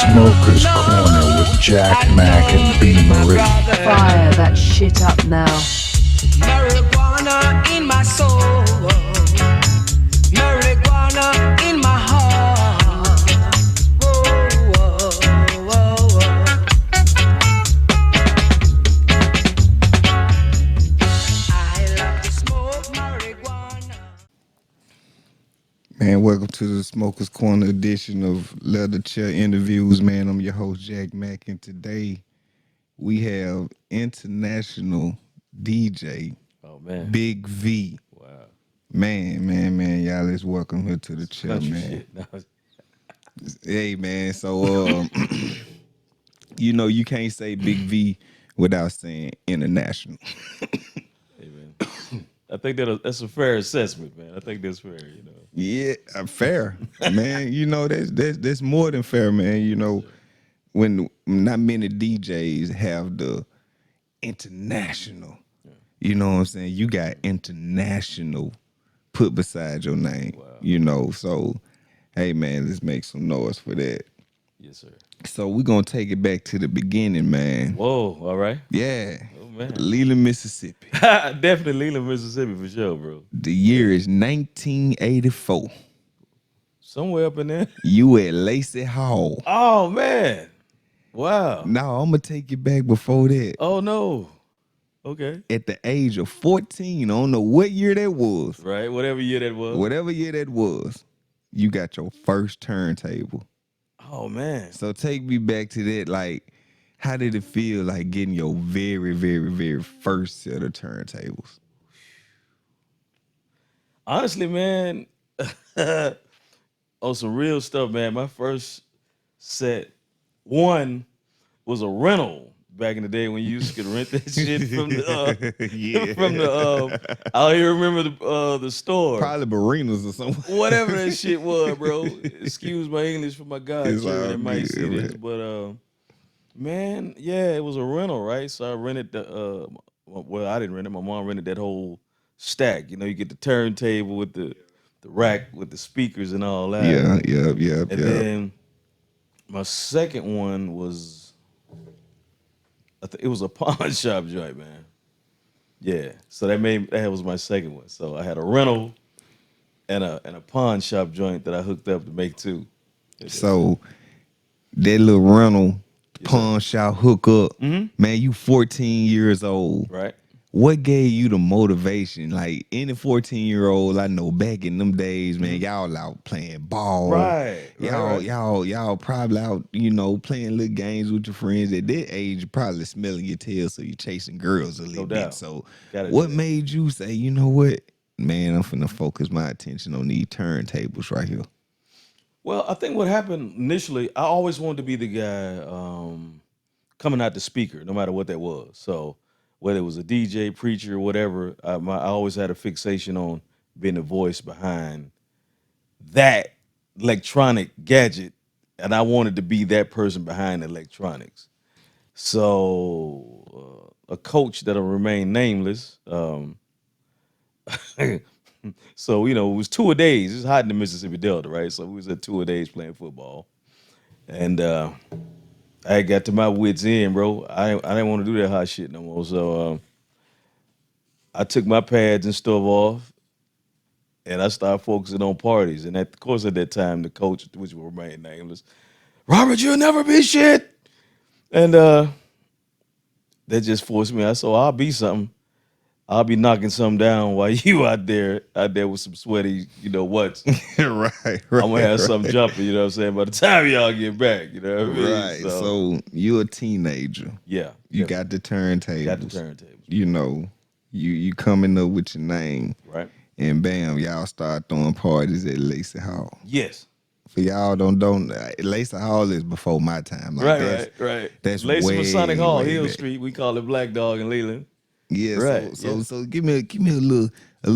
Smoker's Corner with Jackmack and B. Marie. Fire that shit up now. Marijuana in my soul, marijuana in my heart. Whoa, whoa, whoa, whoa. I love to smoke marijuana. Man, welcome to the Smokers Corner edition of Leather Chair Interviews. Man, I'm your host, Jackmack, and today we have international DJ Oh man! Big V. Wow! Man, y'all, let's welcome her to the chair, Country man. shit. No, Hey, man, so, you can't say Big V without saying international. hey man, I think that's a fair assessment, man. I think that's fair. Yeah, fair, man. That's more than fair, man. When not many DJs have the international. You know what I'm saying? You got international put beside your name. Wow. So hey man, let's make some noise for that. Yes, sir. So we're gonna take it back to the beginning, man. Whoa! All right. Yeah. Oh man! Leland, Mississippi. Definitely Leland, Mississippi for sure, bro. The year is 1984. Somewhere up in there. You at Lacey Hall. Oh man! Wow! Now I'm gonna take you back before that. Oh no! Okay. At the age of 14, I don't know what year that was. Right. Whatever year that was. Whatever year that was, you got your first turntable. Oh man! So take me back to that. Like, how did it feel like getting your very, very, very first set of turntables? Honestly, man, on some real stuff, man. My first set, one was a rental back in the day when you used to rent that shit from the Yeah. from the I don't even remember the store. Probably Marinas or something. Whatever that shit was, bro. Excuse my English for my It's godchildren all that might see good, this, but man, yeah, it was a rental, right? So I rented the well, I didn't rent it. My mom rented that whole stack. You get the turntable with the rack with the speakers and all that. Yeah. And then my second one was, it was a pawn shop joint, man. Yeah, so that was my second one. So I had a rental and a pawn shop joint that I hooked up to make two. So that little rental, pawn shop hookup, man, you 14 years old. Right. What gave you the motivation? Like any 14-year-old I know back in them days, man, y'all out playing ball. Right. Y'all probably out, playing little games with your friends. At that age, you're probably smelling your tail, so you're chasing girls a little No bit. doubt. So Gotta do what that. made you say, you know what? Man, I'm finna focus my attention on these turntables right here. Well, I think what happened initially, I always wanted to be the guy coming out the speaker, no matter what that was. So whether it was a DJ, preacher, whatever, I always had a fixation on being the voice behind that electronic gadget, and I wanted to be that person behind electronics. So a coach that'll remain nameless. So it was 2-a-days. It's hot in the Mississippi Delta, right? So we was at 2-a-days playing football, and I got to my wits end, bro. I didn't want to do that hot shit no more. So I took my pads and stuff off, and I started focusing on parties. And of course, at that time, the coach, which will remain nameless, Robert, you'll never be shit. And that just forced me. I said, I'll be something. I'll be knocking something down while you out there with some sweaty, what's. right. I'm gonna have something jumping, you know what I'm saying? By the time y'all get back, you know what I mean? Right. So you're a teenager. Yeah. You got the turntables. Got the turntables. You coming up with your name. Right. And bam, y'all start throwing parties at Lacey Hall. Yes. For y'all don't Lacey Hall is before my time. Like Right. That's Lacey way, Masonic Hall, way Hill back. Street. We call it Black Dog in Leland. Yeah, Right, so give me a little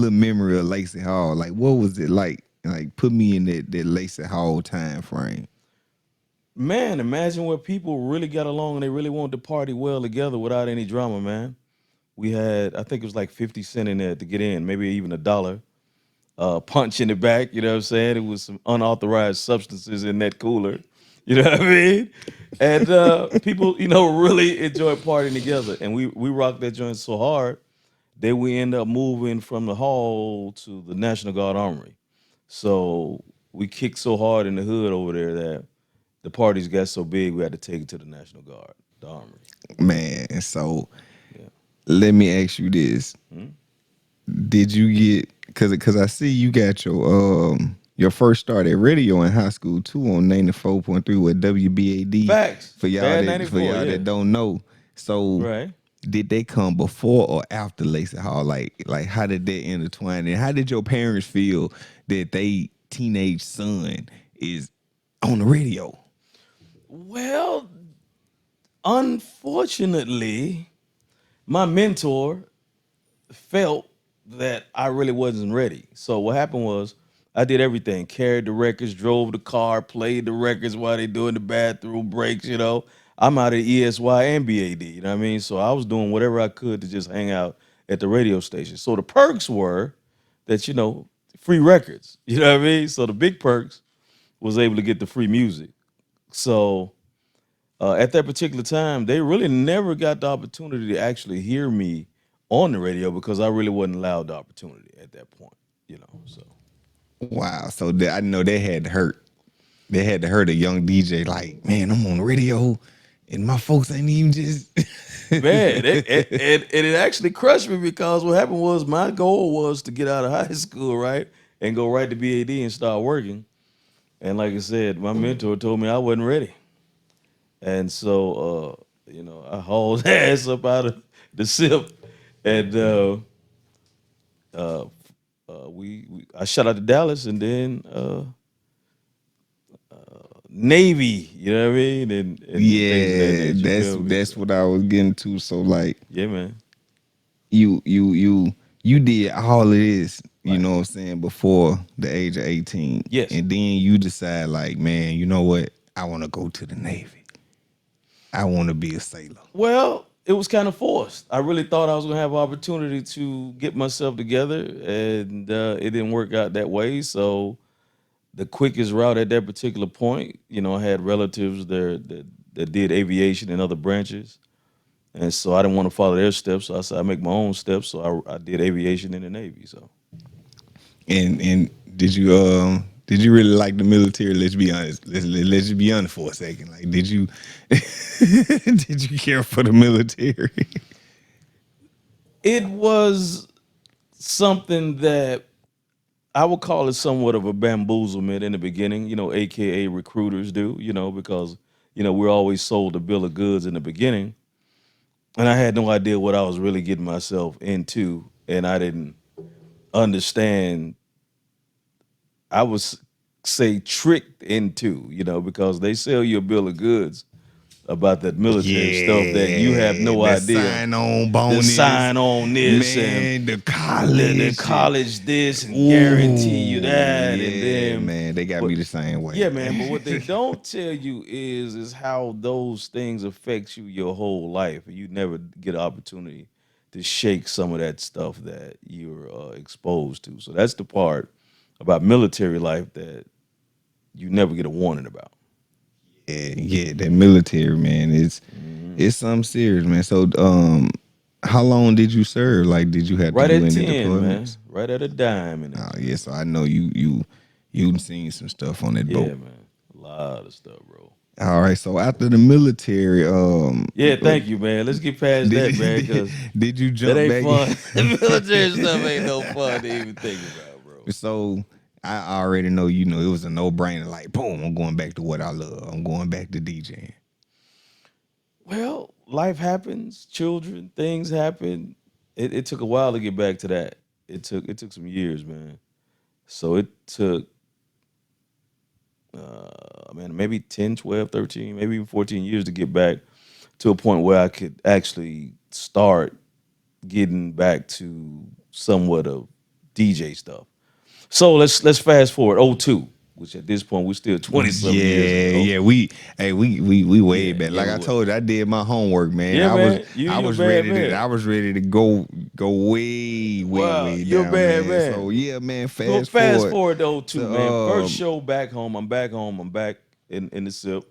memory of Lacey Hall. Like what was it like? Like put me in that Lacey Hall time frame. Man, imagine where people really got along and they really wanted to party well together without any drama, man. We had, I think it was like 50 cents in there to get in, maybe even $1. Punch in the back, you know what I'm saying? It was some unauthorized substances in that cooler. You know what I mean? And people, really enjoy partying together. And we rocked that joint so hard that we end up moving from the hall to the National Guard Armory. So we kicked so hard in the hood over there that the parties got so big we had to take it to the National Guard, the Armory. Man, so Yeah. let me ask you this. Hmm? Did you get cause I see you got your first start at radio in high school too on 94.3 with WBAD Facts. Bad 94, yeah. that don't know. So Right. did they come before or after Lacey Hall? Like how did they intertwine? And how did your parents feel that they teenage son is on the radio? Well, unfortunately, my mentor felt that I really wasn't ready. So what happened was I did everything. Carried the records, drove the car, played the records while they doing the bathroom breaks. I'm out of ESY and BAD, you know what I mean? So I was doing whatever I could to just hang out at the radio station. So the perks were that, free records. You know what I mean? So the big perks was able to get the free music. So at that particular time, they really never got the opportunity to actually hear me on the radio because I really wasn't allowed the opportunity at that point. So Wow. So I know they had to hurt. They had to hurt a young DJ like, man, I'm on the radio and my folks ain't even just man, it actually crushed me because what happened was my goal was to get out of high school, right, and go right to BAD and start working. And like I said, my mentor told me I wasn't ready, and so I hauled ass up out of the SIP, and I shot out to Dallas, and then Navy. You know what I mean? And things of that yeah, nature, you feel me? that's what I was getting to. So like Yeah, man. you did all of this, you Right. know what I'm saying, before the age of 18. Yes. And then you decide like, man, you know what? I want to go to the Navy. I want to be a sailor. Well, it was kind of forced. I really thought I was gonna have an opportunity to get myself together, and it didn't work out that way. So the quickest route at that particular point, I had relatives there that did aviation and other branches, and so I didn't want to follow their steps. So I said I make my own steps. So I did aviation in the Navy. So And did you really like the military? Let's be honest. Let's just be honest for a second. Like, did you did you care for the military? it was something that I would call it somewhat of a bamboozlement in the beginning, AKA recruiters do, because, we're always sold a bill of goods in the beginning. And I had no idea what I was really getting myself into. And I didn't understand, I was, say, tricked into, because they sell you a bill of goods about that military stuff that you have no the idea. Sign on The bonus. sign on this and Man, the college. the college this and guarantee you that, Yeah, and then man, they got but- me the same way. yeah, man. But what they don't tell you is how those things affect you your whole life, and you never get an opportunity to shake some of that stuff that you're exposed to. So that's the part about military life that you never get a warning about. Yeah, that military, man, it's something serious, man. So, how long did you serve? Like, did you have Right to do at any 10, man. deployments? Right at a dime. And Oh, yeah. So I know you seen some stuff on that yeah, boat. man. A lot of stuff, bro. All right. So after the military, Yeah, thank you, man. Let's get past that, man, because did you jump that ain't back? fun. Military stuff ain't no fun to even think about, bro. So I already know, it was a no brainer. Like, boom, I'm going back to what I love. I'm going back to DJing. Well, life happens, children, things happen. It took a while to get back to that. It took some years, man. So it took maybe 10, 12, 13, maybe even 14 years to get back to a point where I could actually start getting back to somewhat of DJ stuff. So let's fast forward 02, which at this point we're still 20 something years ago. Yeah, we way Yeah, back. yeah, Like we I was. told you, I did my homework, man. Yeah, I man. was You I a was bad ready man. to I was ready to go way Wow, way you're a down, bad man. man. So yeah, man, Go fast fast forward. forward to 02, to, man. First show back home. I'm back home. I'm back in the SIP.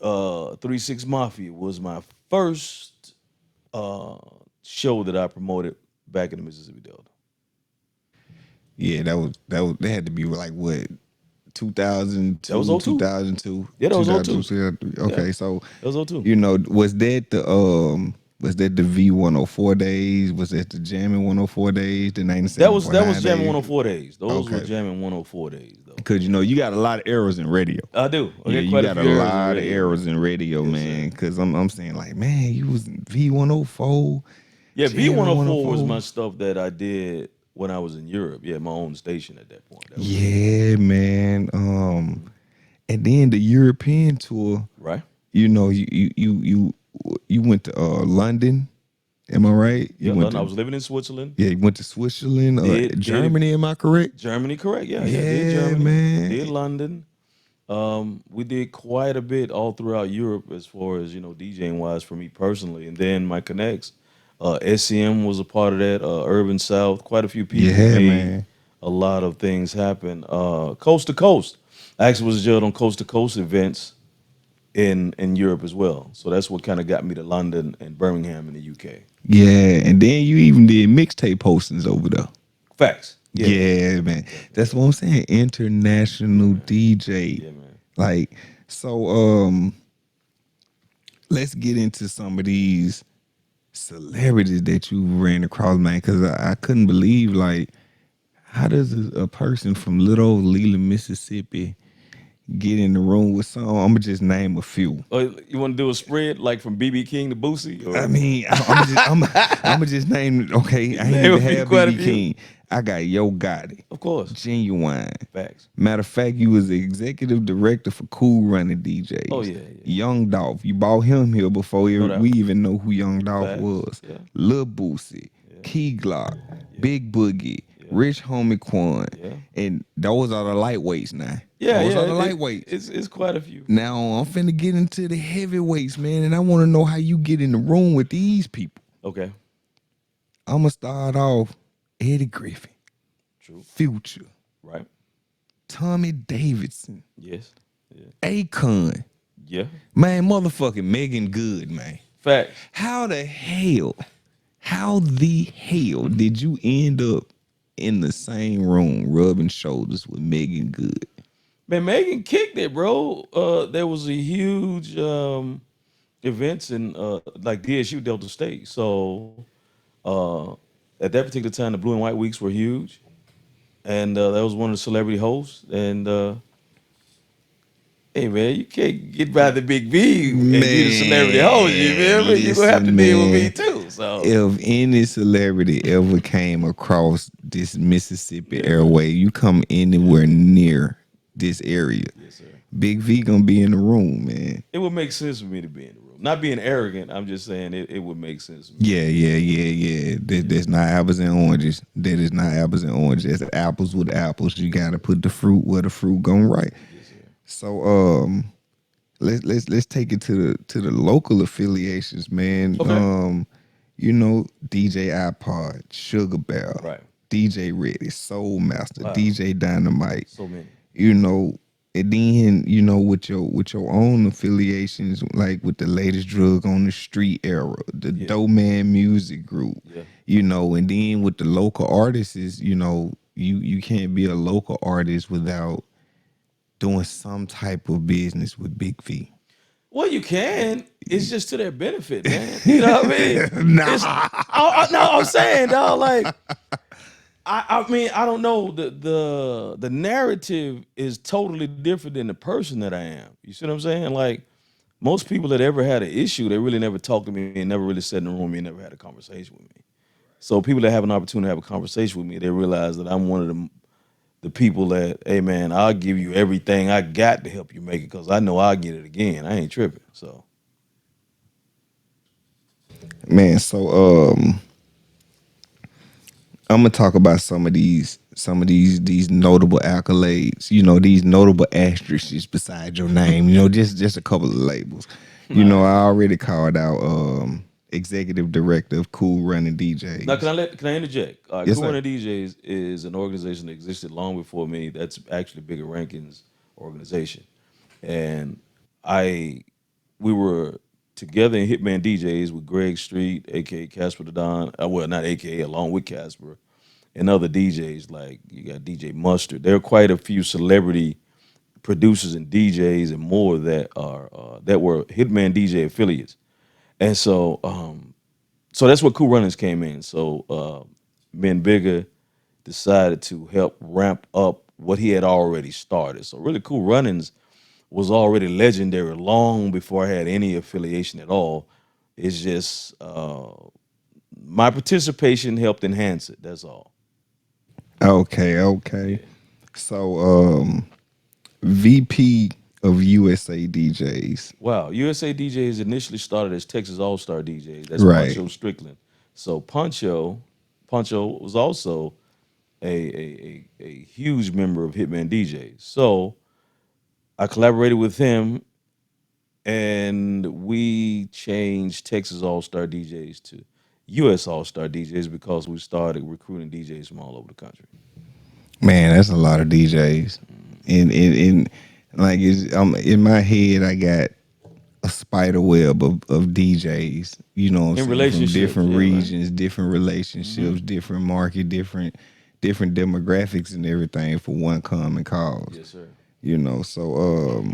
3 6 Mafia was my first uh, show that I promoted back in the Mississippi Delta. Yeah, that was they had to be like what That was 2002, '02. 2002, Yeah, that was '02. 2003. Yeah, Okay, so that was '02. was that the V104 days? Was that the jamming 104 days? The That was 97.9 jamming days? 104 days. Those were Okay, jamming 104 days though. because you got a lot of errors in radio. I do. I Yeah, get you quite a got a few errors in lot of radio, errors man. in radio, Yes, sir. man. Because I'm saying like, man, you was in V104, Yeah, jamming V104 was my 104. stuff that I did when I was in Europe. Yeah, my own station at that point. That was it. Yeah, man. And then the European tour. Right? You went to London. Am I right? Yeah, You went London. I to was living in Switzerland. Yeah, you went to Switzerland, Did Germany. Am I correct? Germany, correct? Yeah, yeah. Did Yeah, Germany? man. Did London? We did quite a bit all throughout Europe as far as DJing wise for me personally, and then my connects. SCM was a part of that. Urban South, quite a few people Yeah, made man. a lot of things happen. Coast to coast, I actually was judged on coast to coast events in Europe as well. So that's what kind of got me to London and Birmingham in the UK. Yeah, and then you even did mixtape postings over there. Facts. Yeah. Yeah, man. Yeah. That's what I'm saying. International DJ. Yeah, man. Like, so let's get into some of these celebrities that you ran across, man, because I couldn't believe, like, how does a person from little old Leland, Mississippi get in the room with some? I'm gonna just name a few. You want to do a spread like from BB King to Boosie? Or? I mean, I'm gonna just name. Okay, I ain't Name even a few, have quite a BB few. King. I got Yo Gotti, Of course. Genuine. Facts. Matter of fact, you was the executive director for Cool Running DJs. Oh, yeah, yeah. Young Dolph, you bought him here before No doubt. we even know who Young Dolph Facts. was. Yeah. Lil Boosie, Yeah. Key Glock, Big Boogie, Rich Homie Quan, Yeah. and those are the lightweights now. Yeah, those yeah. are the lightweights. It's quite a few. Now I'm finna get into the heavyweights, man, and I want to know how you get in the room with these people. Okay. I'm gonna start off Eddie Griffin, True. Future, Right. Tommy Davidson, Yes. Yeah. Akon, Yeah. man, motherfucking Megan Good, man. Facts. How the hell did you end up in the same room rubbing shoulders with Megan Good? Man, Megan kicked it, bro. There was a huge events in like DSU Delta State. So at that particular time, the Blue and White Weeks were huge, and that was one of the celebrity hosts. And hey, man, you can't get by the Big B and be the celebrity host. You feel me? You're gonna have to Listen, deal with man. me too. So If any celebrity ever came across this Mississippi Yeah, airway, you come anywhere near this area, yes, sir. Big V gonna be in the room, man. It would make sense for me to be in the room. Not being arrogant, I'm just saying it would make sense. For me. Yeah. That's not apples and oranges. That is not apples and oranges. That's apples with apples. You gotta put the fruit where the fruit gonna right. Yes, sir. So let's take it to the local affiliations, man. Okay. DJ iPod, Sugar Bear, Right. DJ Ready, Soul Master, Wow. DJ Dynamite. So many. And then with your own affiliations, like with the latest drug on the street era, the Yeah. Dope Man Music Group, Yeah. and then with the local artists, is you can't be a local artist without doing some type of business with Big V. Well, you can. It's just to their benefit, man. You know what I mean? Nah. No, I'm saying, dog. Like, I mean, I don't know. The narrative is totally different than the person that I am. You see what I'm saying? Like, most people that ever had an issue, they really never talked to me and never really sat in the room with me and never had a conversation with me. So people that have an opportunity to have a conversation with me, they realize that I'm one of the people that, hey man, I'll give you everything I got to help you make it because I know I'll get it again. I ain't tripping. So Man, so I'm gonna talk about some of these notable accolades, these notable asterisks beside your name, just a couple of labels. I already called out executive director of Cool Running DJs. now, can I interject? Yes, Cool sir. Running DJs is an organization that existed long before me. That's actually Bigger Rankings organization, and I we were together in Hitman DJs with Greg Street, aka Casper the Don. Well, not aka, along with Casper and other DJs. Like you got DJ Mustard. There are quite a few celebrity producers and DJs and more that are that were Hitman DJ affiliates. And so that's what Cool Runnings came in. So me and Bigger decided to help ramp up what he had already started. So really, Cool Runnings was already legendary long before I had any affiliation at all. It's just my participation helped enhance it. That's all. Okay, okay. So, VP of USA DJs. Wow, USA DJs initially started as Texas All Star DJs. That's Right. Poncho Strickland. So Poncho was also a huge member of Hitman DJs. So I collaborated with him, and we changed Texas All Star DJs to U.S. All Star DJs because we started recruiting DJs from all over the country. Man, that's a lot of DJs. And like in my head, I got a spider web of DJs. You know what I'm In saying? From relationships, different yeah, man. regions, different relationships, different market, different demographics and everything for one common cause. Yes, sir. You know, so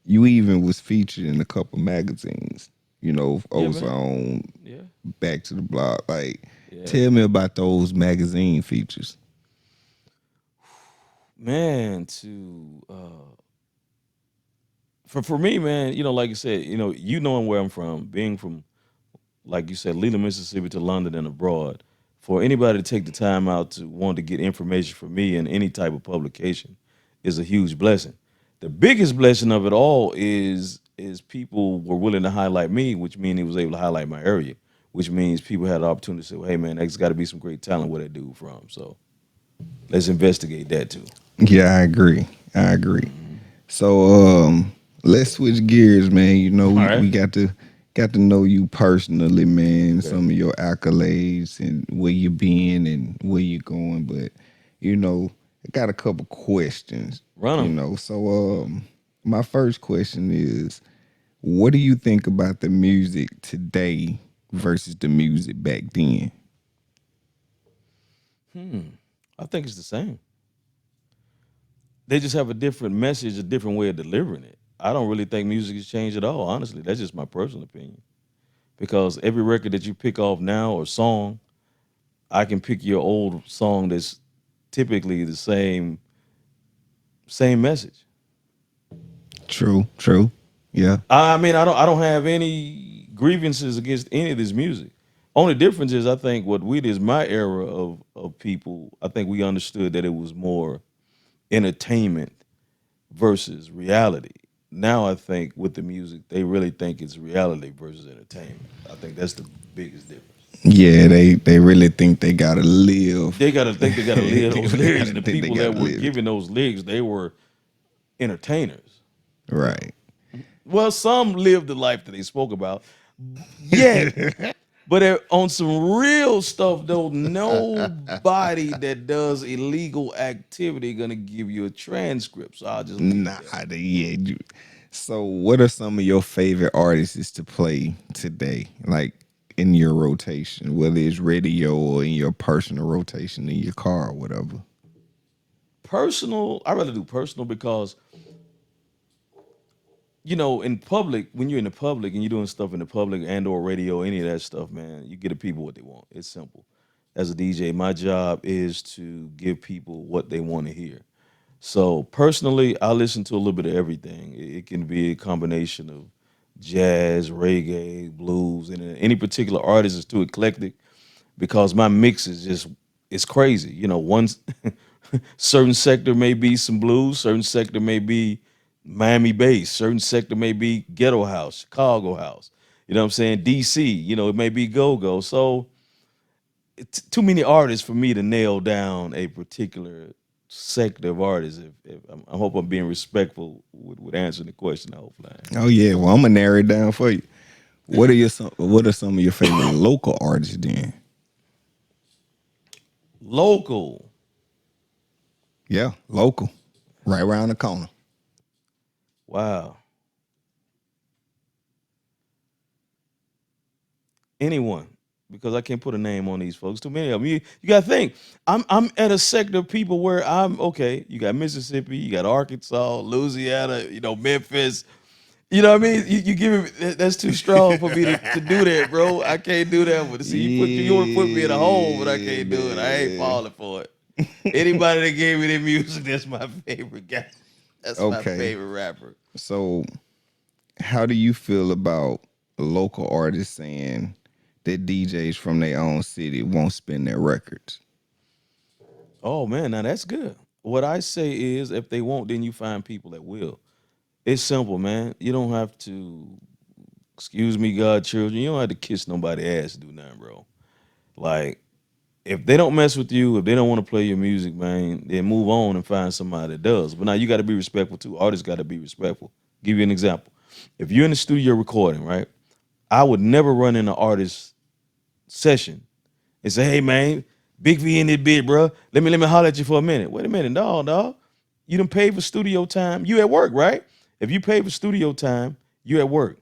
you even was featured in a couple magazines. You know, Yeah, man. Ozone, Yeah, Back to the Block. Like, yeah. tell me about those magazine features. Man, to for me, man, like you said, you knowing where I'm from, being from, like you said, Leland, Mississippi to London and abroad, for anybody to take the time out to want to get information from me in any type of publication is a huge blessing. The biggest blessing of it all is people were willing to highlight me, which means he was able to highlight my area, which means people had the opportunity to say, well, hey man, there's got to be some great talent where that dude from. So let's investigate that too. Yeah, I agree. I agree. So let's switch gears, man. You know, All right. we got to know you personally, man, Okay. some of your accolades and where you been and where you going. But, I got a couple questions. Run 'em. So my first question is, what do you think about the music today versus the music back then? I think it's the same. They just have a different message, a different way of delivering it. I don't really think music has changed at all, honestly. That's just my personal opinion. Because every record that you pick off now or song, I can pick your old song that's typically the same message. True, true. Yeah. I mean, I don't have any grievances against any of this music. Only difference is I think what we did is my era of people, I think we understood that it was more entertainment versus reality. Now I think with the music, they really think it's reality versus entertainment. I think that's the biggest difference. Yeah, they really think they gotta live. They gotta think they gotta live those They lyrics, gotta and the think they people that gotta were live it. giving those lyrics, they were entertainers. Right. Well, some lived the life that they spoke about. Yet, but on some real stuff, though, nobody that does illegal activity gonna give you a transcript. So I'll just leave Nah, it there. yeah. So, what are some of your favorite artists to play today? Like in your rotation, whether it's radio or in your personal rotation in your car or whatever. Personal, I rather do personal because in public, when you're in the public and you're doing stuff in the public and or radio, any of that stuff, man, you get the people what they want. It's simple. As a DJ, my job is to give people what they want to hear. So personally, I listen to a little bit of everything. It can be a combination of jazz, reggae, blues, and any particular artist is too eclectic because my mix is just it's crazy. One certain sector may be some blues, certain sector may be Miami bass, certain sector may be ghetto house, Chicago house. You know what I'm saying? DC, it may be go-go. So it's too many artists for me to nail down a particular sector of artists. If I hope I'm being respectful with answering the question. Hopefully, I am. Oh yeah, well I'm gonna narrow it down for you. What are some of your favorite local artists then? Local. Yeah, local. Right around the corner. Wow. anyone, because I can't put a name on these folks. Too many of them. You got to think. I'm at a sector of people where I'm okay. You got Mississippi, you got Arkansas, Louisiana, Memphis. You know what I mean? You give me that's too strong for me to do that, bro. I can't do that. But see, you want to put me in a hole, but I Yeah, can't do it. I ain't man. falling for it. Anybody that gave me the music, that's my favorite guy. That's my Okay. favorite rapper. So, how do you feel about local artists saying that DJs from their own city won't spin their records? Oh man, now that's good. What I say is, if they won't, then you find people that will. It's simple, man. You don't have to, excuse me, God, children. You don't have to kiss nobody ass to do nothing, bro. Like, if they don't mess with you, if they don't want to play your music, man, then move on and find somebody that does. But now you got to be respectful too. Artists got to be respectful. Give you an example. If you're in the studio recording, right? I would never run in an artist session and say, "Hey, man, Big V in this bit, bro. Let me holler at you for a minute." Wait a minute, dog. You done paid for studio time. You at work, right? If you pay for studio time, you at work.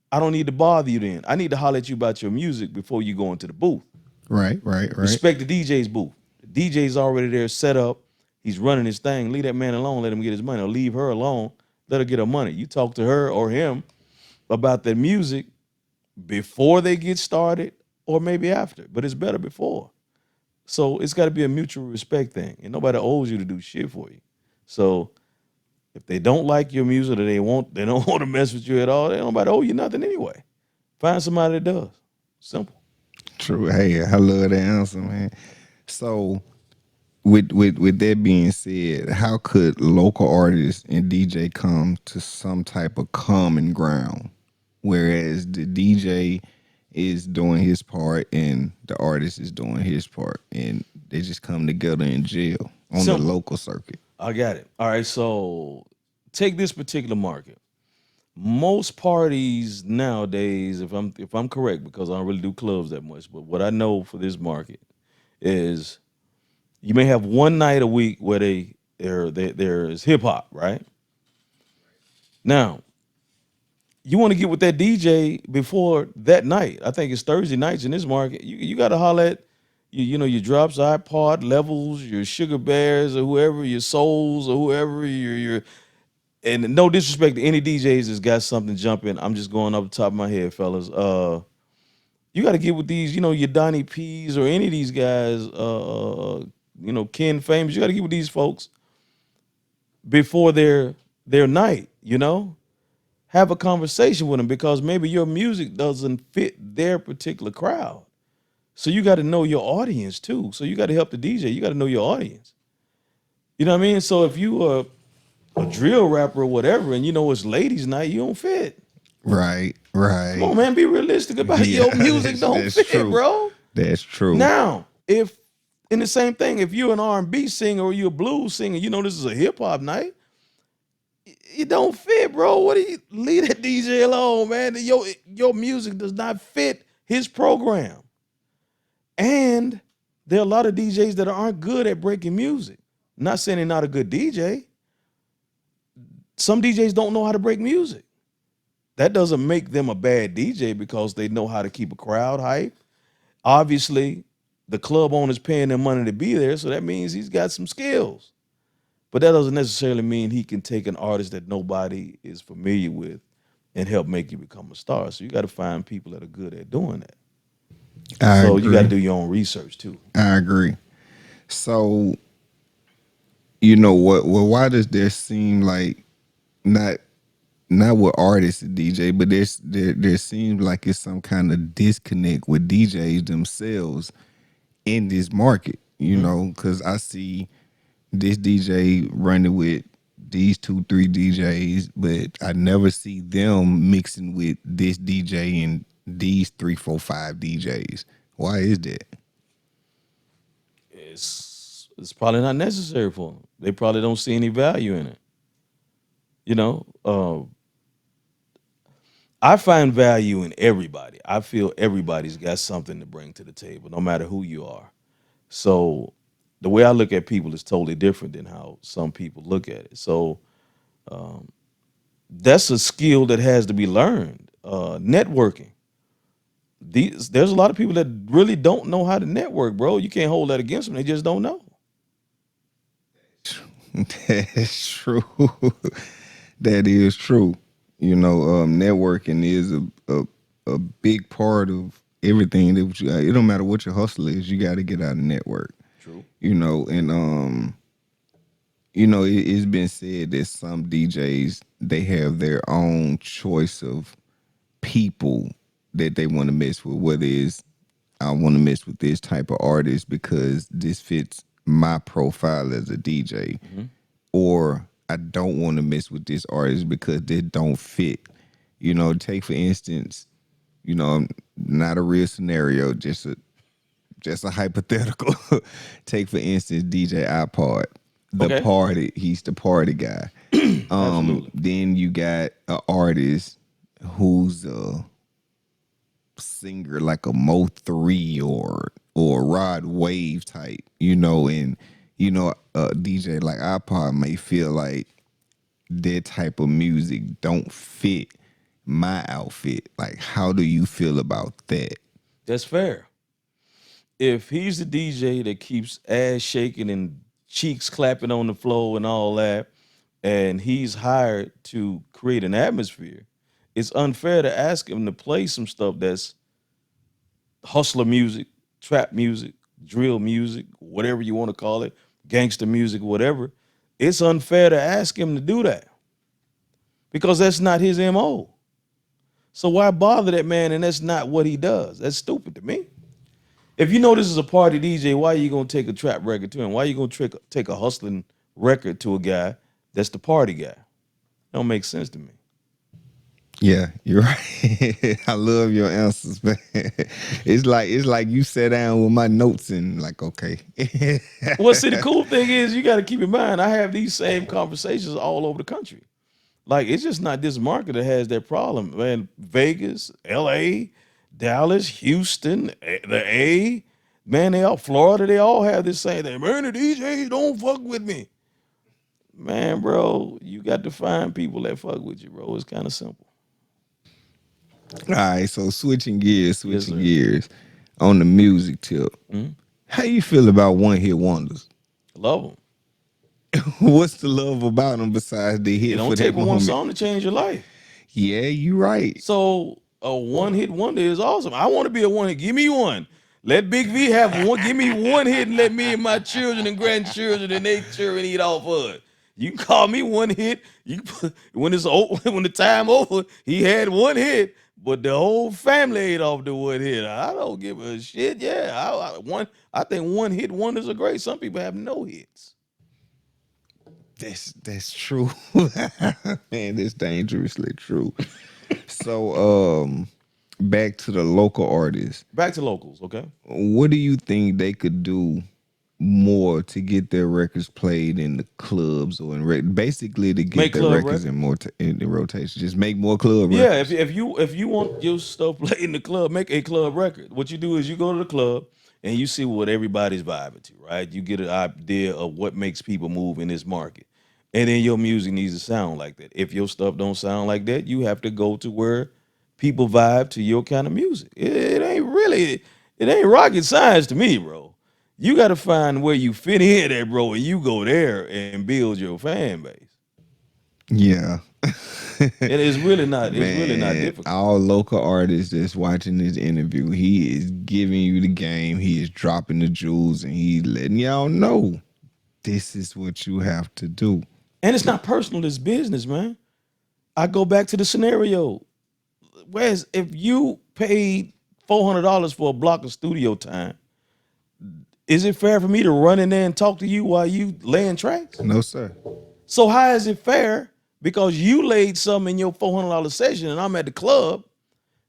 I don't need to bother you then. I need to holler at you about your music before you go into the booth. Right. Respect the DJ's booth. The DJ's already there set up. He's running his thing. Leave that man alone. Let him get his money. Or leave her alone. Let her get her money. You talk to her or him about their music before they get started or maybe after. But it's better before. So it's got to be a mutual respect thing. And nobody owes you to do shit for you. So if they don't like your music or they don't want to mess with you at all, they don't nobody owe you nothing anyway. Find somebody that does. Simple. True. Hey, I love that answer, man. So, with that being said, how could local artists and DJ come to some type of common ground, whereas the DJ is doing his part and the artist is doing his part, and they just come together in jail on the Simple. local circuit? I got it. All right. So take this particular market. Most parties nowadays, if I'm correct, because I don't really do clubs that much, but what I know for this market is you may have one night a week where there's hip hop, right? Now, you want to get with that DJ before that night. I think it's Thursday nights in this market. You got to holler at your drops, iPod levels, your sugar bears, or whoever, your souls, or whoever your and no disrespect to any DJs that's got something jumping. I'm just going up the top of my head, fellas. You got to get with these, your Donnie P's or any of these guys, Ken Famous. You got to get with these folks before their night. Have a conversation with them because maybe your music doesn't fit their particular crowd. So you got to know your audience too. So you got to help the DJ. You got to know your audience. You know what I mean? So if you are a drill rapper or whatever, and it's ladies' night, you don't fit. Right. Come on, man, be realistic about your music. Don't That's fit, true. bro. That's true. Now, if in the same thing, if you're an R&B singer or you're a blues singer, this is a hip hop night. It don't fit, bro. What do you leave that DJ alone, man? Your music does not fit his program. And there are a lot of DJs that aren't good at breaking music. Not saying they're not a good DJ. Some DJs don't know how to break music. That doesn't make them a bad DJ because they know how to keep a crowd hype. Obviously, the club owner's paying them money to be there, so that means he's got some skills. But that doesn't necessarily mean he can take an artist that nobody is familiar with and help make you become a star. So you got to find people that are good at doing that. I So agree. you got to do your own research too. I agree. So, you know what? Well, why does there seem like not with artists and DJ, but there seems like it's some kind of disconnect with DJs themselves in this market. Because I see this DJ running with these 2, 3 DJs, but I never see them mixing with this DJ and these 3, 4, 5 DJs. Why is that? It's probably not necessary for them. They probably don't see any value in it. You know, I find value in everybody. I feel everybody's got something to bring to the table, no matter who you are. So the way I look at people is totally different than how some people look at it. So that's a skill that has to be learned. Networking. there's a lot of people that really don't know how to network, bro. You can't hold that against them. They just don't know. That's true. That is true. Networking is a big part of everything that you. It don't matter what your hustle is. You got to get out and network. True. And it's been said that some DJs they have their own choice of people that they want to mess with. Whether it's I want to mess with this type of artist because this fits my profile as a DJ, or I don't want to mess with this artist because they don't fit. Take for instance, not a real scenario, just a hypothetical. Take for instance DJ iPod, Okay. he's the party guy. Absolutely. Then you got an artist who's a singer like a Mo3 or Rod Wave type, and a DJ like iPod may feel like that type of music don't fit my outfit. Like, how do you feel about that? That's fair. If he's the DJ that keeps ass shaking and cheeks clapping on the floor and all that, and he's hired to create an atmosphere, it's unfair to ask him to play some stuff that's hustler music, trap music, drill music, whatever you want to call it, gangster music, whatever. It's unfair to ask him to do that because that's not his MO. So why bother that man? And that's not what he does. That's stupid to me. If you know this is a party DJ, why are you gonna take a trap record to him? Why are you gonna take a hustling record to a guy that's the party guy? Don't make sense to me. Yeah, you're right. I love your answers, man. It's like you sat down with my notes and like, okay. Well, see, the cool thing is you got to keep in mind I have these same conversations all over the country. Like it's just not this market that has that problem, man. Vegas, L.A., Dallas, Houston, the A, man, they all Florida, they all have this same thing. Man, the DJs don't fuck with me. Man, bro, you got to find people that fuck with you, bro. It's kind of simple. All right, so Yes, switching sir. gears on the music tip. Mhm. How you feel about one hit wonders? Love them. What's the love about them besides the It hit don't for take that but one moment? song to change your life. Yeah, you right. So a one hit wonder is awesome. I want to be a one hit. Give me one. Let Big V have one. Give me one hit and let me and my children and grandchildren and they children eat off of it. You can call me one hit. When it's over, when the time over, he had one hit, but the whole family ate off the one hit. I don't give a shit. Yeah, I think one hit wonders are great. Some people have no hits. That's true. Man, that's dangerously true. So back to the local artists. Back to locals, okay? What do you think they could do more to get their records played in the clubs or basically to get Make their club records in records. more in the rotation? Just make more club Yeah, records. if you want your stuff played in the club, make a club record. What you do is you go to the club and you see what everybody's vibing to, right? You get an idea of what makes people move in this market. And then your music needs to sound like that. If your stuff don't sound like that, you have to go to where people vibe to your kind of music. It ain't rocket science to me, bro. You got to find where you fit in at, bro, and you go there and build your fan base. Yeah. And it's really not Man, difficult. all local artists that's watching this interview, he is giving you the game. He is dropping the jewels and he's letting y'all know this is what you have to do. And it's not personal, it's business, man. I go back to the scenario. Whereas if you paid $400 for a block of studio time, is it fair for me to run in there and talk to you while you laying tracks? No, sir. So how is it fair? Because you laid something in your $400 session and I'm at the club,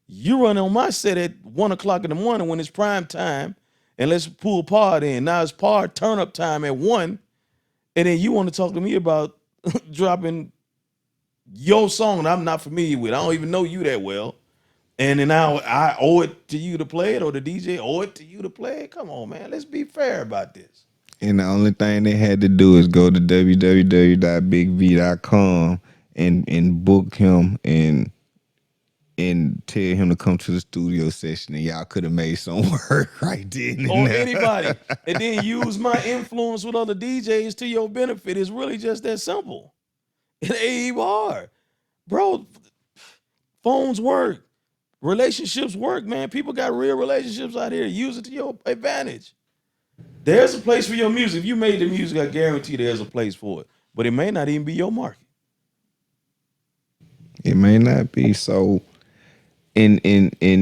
you run on my set at 1 o'clock in the morning when it's prime time, and let's pull par in. Now it's par turn up time at 1, and then you want to talk to me about dropping your song that I'm not familiar with. I don't even know you that well. And then now I owe it to you to play it, or the DJ owe it to you to play it. Come on, man. Let's be fair about this. And the only thing they had to do is go to www.bigv.com and book him and and tell him to come to the studio session, and y'all could have made some work right then and Or there. anybody, and then use my influence with other DJs to your benefit. It's really just that simple. It ain't even hard, bro. Phones work, relationships work, man. People got real relationships out here. Use it to your advantage. There's a place for your music. If you made the music, I guarantee there's a place for it. But it may not even be your market. It may not be so. In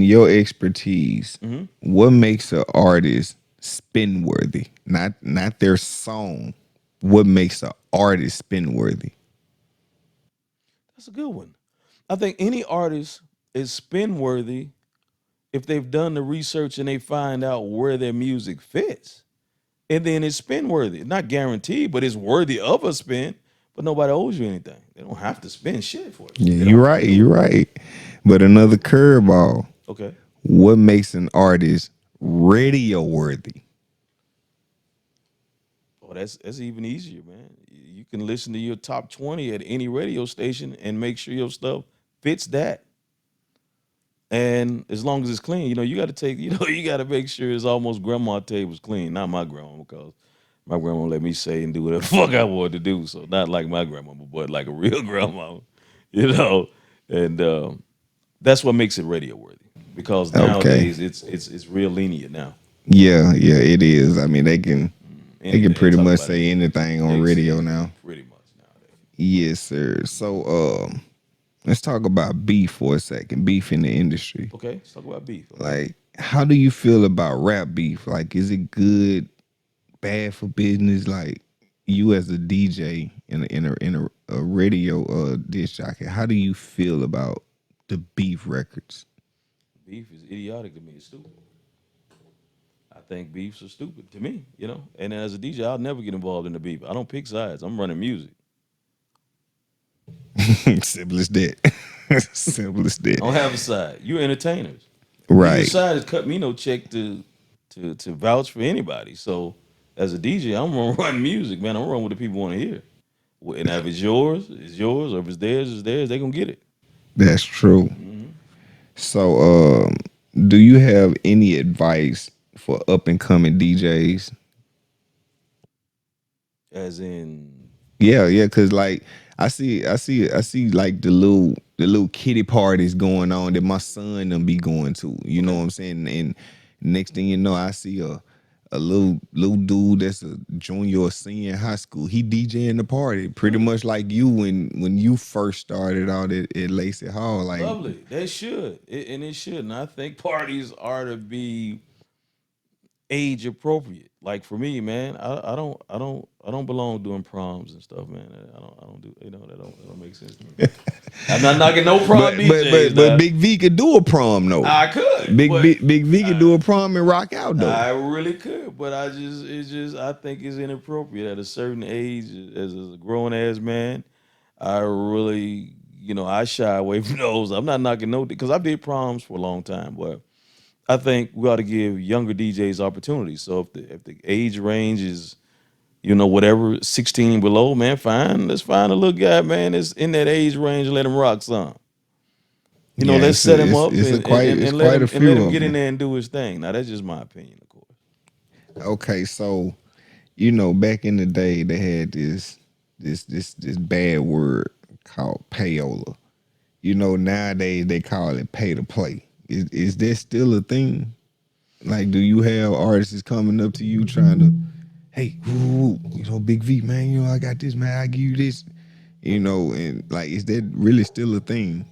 your expertise, what makes an artist spin worthy? Not their song. What makes an artist spin worthy? That's a good one. I think any artist is spin worthy if they've done the research and they find out where their music fits. And then it's spin worthy. Not guaranteed, but it's worthy of a spin. But nobody owes you anything. They don't have to spend shit for you. Yeah, They you're don't have to right. do You're it. right. But another curveball. Okay. What makes an artist radio worthy? Oh, that's even easier, man. You can listen to your top 20 at any radio station and make sure your stuff fits that. And as long as it's clean, you got to take, you got to make sure it's almost grandma tables clean. Not my grandma, because my grandma let me say and do whatever the fuck I wanted to do. So not like my grandmama, but like a real grandma, you know. And that's what makes it radio worthy, because Okay. nowadays it's real lenient now. Yeah, yeah, it is. I mean, they can Anything, pretty talk much about say anything. anything on radio Exactly, now. pretty much nowadays. Yes, sir. So, let's talk about beef for a second. Beef in the industry. Okay, let's talk about beef. Okay. Like, how do you feel about rap beef? Like, is it good, bad for business? Like, you as a DJ in a radio disc jockey, how do you feel about the beef records? Beef is idiotic to me. It's stupid. I think beefs are stupid to me. And as a DJ, I'll never get involved in the beef. I don't pick sides. I'm running music. Simple as that. Simple as I that. don't have a side. You entertainers. Neither Right. side has cut me no check to vouch for anybody. So as a DJ, I'm gonna run music, man. I'm gonna run what the people want to hear. And if it's yours, it's yours. Or if it's theirs, it's theirs. They gonna get it. That's true. So, do you have any advice for up and coming DJs? As in, Yeah, yeah, cause like I see like the little kiddie parties going on that my son them be going to. You know okay, what I'm saying? And next thing you know, I see a little dude that's a junior or senior in high school. He DJing the party, pretty much like you when you first started out at Lacey Hall. Like, lovely. They should, and it should. And I think parties are to be age appropriate. Like for me, man, I don't belong doing proms and stuff, man. I don't do that don't make sense to me. I'm not knocking no prom DJs but now. Big V could do a prom though. I could, Big but Big V could do a prom and rock out though. I really could, but I think it's inappropriate at a certain age as a grown ass man. I really, I shy away from those. I'm not knocking no, because I did proms for a long time, but I think we ought to give younger DJs opportunities. So if the age range is, whatever, 16 below, man, fine. Let's find a little guy, man, that's in that age range and let him rock some. Yeah, Let's set him up it's a and, quite and, it's and let quite a him and let few him of get in them. there and do his thing. Now that's just my opinion, of course. Okay, so back in the day they had this bad word called payola. Nowadays they call it pay to play. Is that still a thing? Like, do you have artists coming up to you trying to, hey, Big V, man, I got this, man, I give you this, and like, is that really still a thing?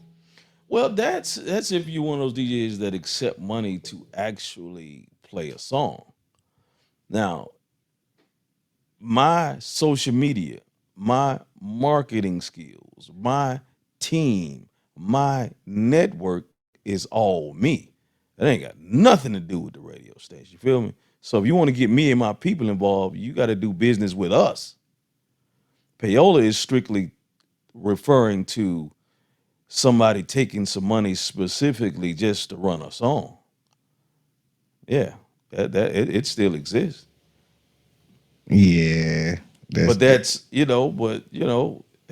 Well, that's if you're one of those DJs that accept money to actually play a song. Now, my social media, my marketing skills, my team, my network is all me. That ain't got nothing to do with the radio station. You feel me? So if you want to get me and my people involved, you got to do business with us. Payola is strictly referring to somebody taking some money specifically just to run a song. Yeah, it still exists. Yeah, that's But that. that's, but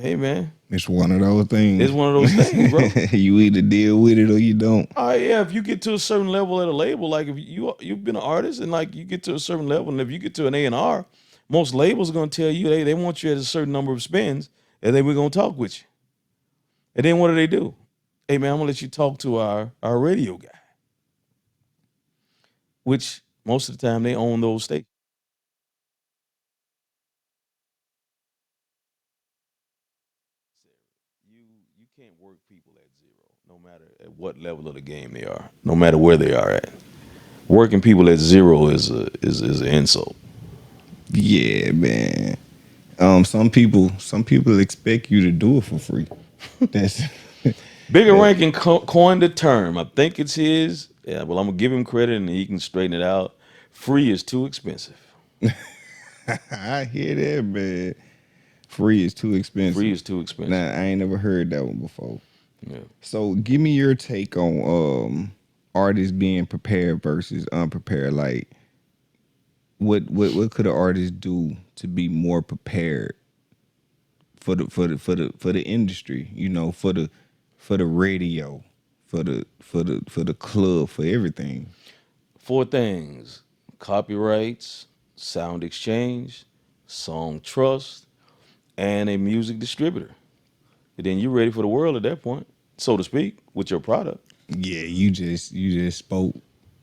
Hey man, It's one of those things. it's one of those things, bro. You either deal with it or you don't. Oh yeah, if you get to a certain level at a label, like if you've been an artist and like you get to a certain level, and if you get to an A&R, most labels are gonna tell you they want you at a certain number of spins, and then we're gonna talk with you. And then what do? Hey man, I'm gonna let you talk to our radio guy, which most of the time they own those stations. You can't work people at zero, no matter at what level of the game they are, no matter where they are at. Working people at zero is an insult. Yeah, man. Some people expect you to do it for free. That's Bigger Rankin coined the term. I think it's his. Yeah, well, I'm gonna give him credit and he can straighten it out. Free is too expensive. I hear that, man. Free is too expensive. Free is too expensive. Nah, I ain't never heard that one before. Yeah. So give me your take on artists being prepared versus unprepared. Like what could an artist do to be more prepared for the industry, for the radio, for the club, for everything. 4 things: copyrights, sound exchange, song trust, and a music distributor. And then you're ready for the world at that point, so to speak, with your product. Yeah, you just spoke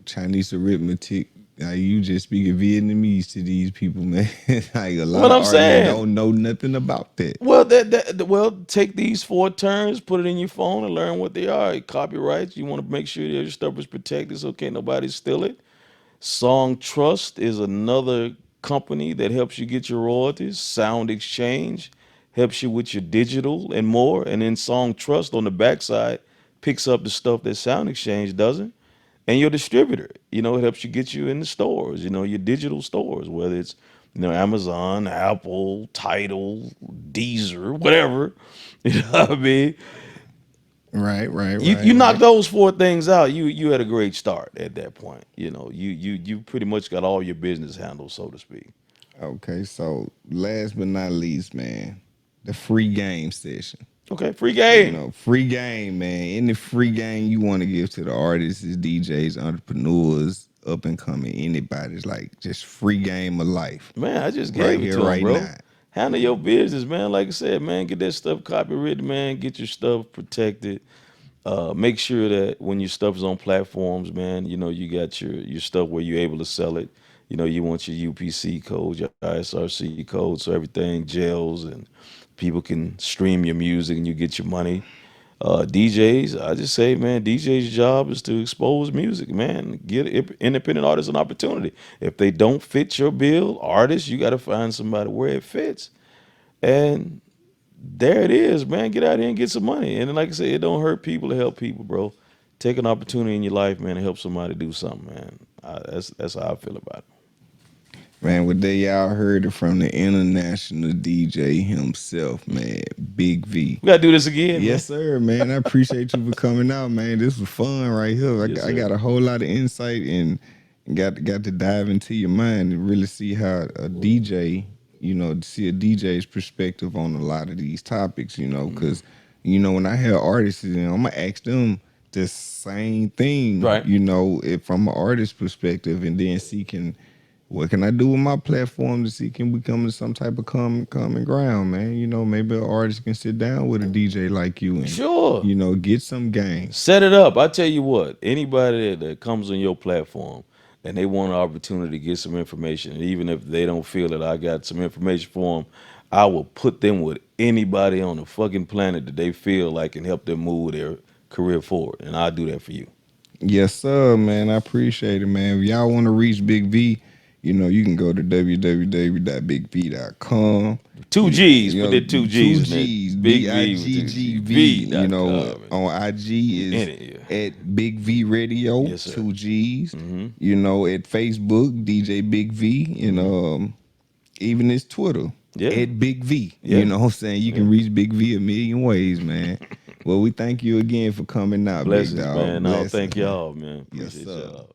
Chinese arithmetic. You just speaking Vietnamese to these people, man. Like a lot What of I'm artists saying. don't know nothing about that. Well, take these 4 terms, put it in your phone, and learn what they are. Copyrights, you want to make sure that your stuff is protected, so can't nobody steal it. Song Trust is another company that helps you get your royalties. Sound Exchange helps you with your digital and more. And then Song Trust on the backside picks up the stuff that Sound Exchange doesn't. And your distributor, it helps you get you in the stores, your digital stores, whether it's, Amazon, Apple, Tidal, Deezer, whatever. You know what I mean? You knock those 4 things out, you had a great start at that point. You pretty much got all your business handled, so to speak. Okay, so last but not least, man, the free game session. Okay, free game. Free game, man. Any free game you want to give to the artists, DJs, entrepreneurs, up and coming, anybody's like just free game of life. Man, I just gave Right it here, to him, right bro. now. Handle your business, man. Like I said, man, get that stuff copywritten, man. Get your stuff protected. Make sure that when your stuff is on platforms, man, you got your stuff where you're able to sell it. You want your UPC code, your ISRC code, so everything gels and people can stream your music and you get your money. DJs, I just say, man, DJ's job is to expose music, man. Get independent artists an opportunity. If they don't fit your bill, artists, you got to find somebody where it fits. And there it is, man. Get out here and get some money. And then, like I said, it don't hurt people to help people, bro. Take an opportunity in your life, man, to help somebody do something, man. That's how I feel about it. Man, what they y'all heard it from the international DJ himself, man, Big V. We gotta do this again, Yes, sir, man. I appreciate you for coming out, man. This was fun right here. Yes, I sir. got a whole lot of insight and got to dive into your mind and really see how a DJ, see a DJ's perspective on a lot of these topics, because, when I hear artists, I'm going to ask them the same thing, Right. if from an artist perspective and then what can I do with my platform to see can we come to some type of common ground, man? Maybe an artist can sit down with a DJ like you and Sure. Get some game. Set it up. I tell you what, anybody that comes on your platform and they want an opportunity to get some information, and even if they don't feel that I got some information for them, I will put them with anybody on the fucking planet that they feel like can help them move their career forward. And I'll do that for you. Yes, sir, man. I appreciate it, man. If y'all want to reach Big V, you can go to www.bigv.com. 2 G's, put that 2 G's 2 in there. G's, Big BIGGV. V.com. On IG is at Big V Radio, Yes, sir. 2 G's. At Facebook, DJ Big V, and even his Twitter, Yeah. at Big V. Yeah. You know what I'm saying? You can reach Big V a million ways, man. Well, we thank you again for coming out, Blessings, big dog. man. No, Blessings, thank man. y'all, man. Yes, Appreciate sir. y'all.